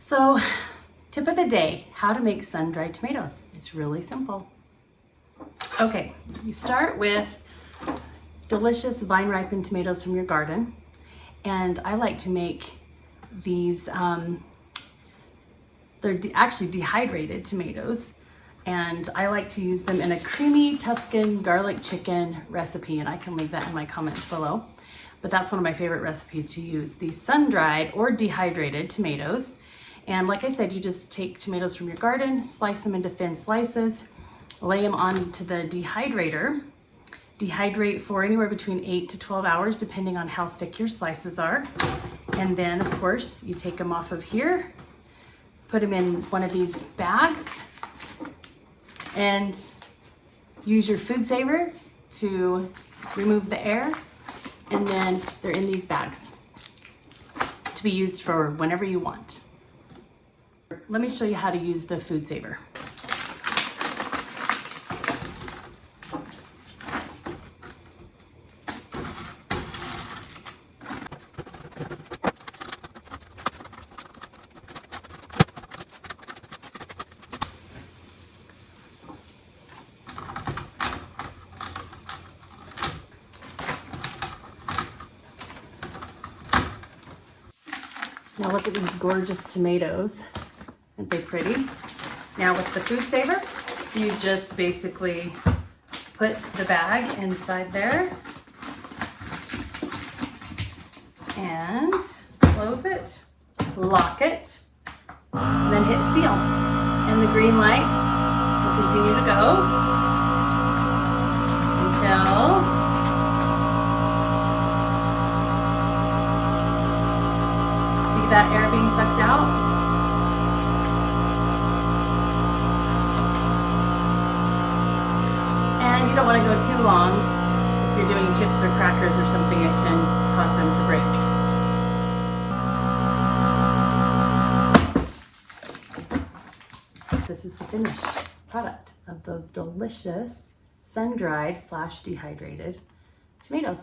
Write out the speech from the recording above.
So, tip of the day, how to make sun-dried tomatoes. It's really simple. Okay, you start with delicious vine-ripened tomatoes from your garden. And I like to make these, they're actually dehydrated tomatoes. And I like to use them in a creamy Tuscan garlic chicken recipe, and I can leave that in my comments below. But that's one of my favorite recipes to use, these sun-dried or dehydrated tomatoes. And like I said, you just take tomatoes from your garden, slice them into thin slices, lay them onto the dehydrator. Dehydrate for anywhere between 8 to 12 hours, depending on how thick your slices are. And then, of course, you take them off of here, put them in one of these bags, and use your food saver to remove the air. And then they're in these bags to be used for whenever you want. Let me show you how to use the food saver. Now look at these gorgeous tomatoes. Aren't they pretty? Now with the food saver, you just basically put the bag inside there and close it, lock it, then hit seal. And the green light will continue to go until that air being sucked out. And you don't want to go too long. If you're doing chips or crackers or something, it can cause them to break. This is the finished product of those delicious sun-dried / dehydrated tomatoes.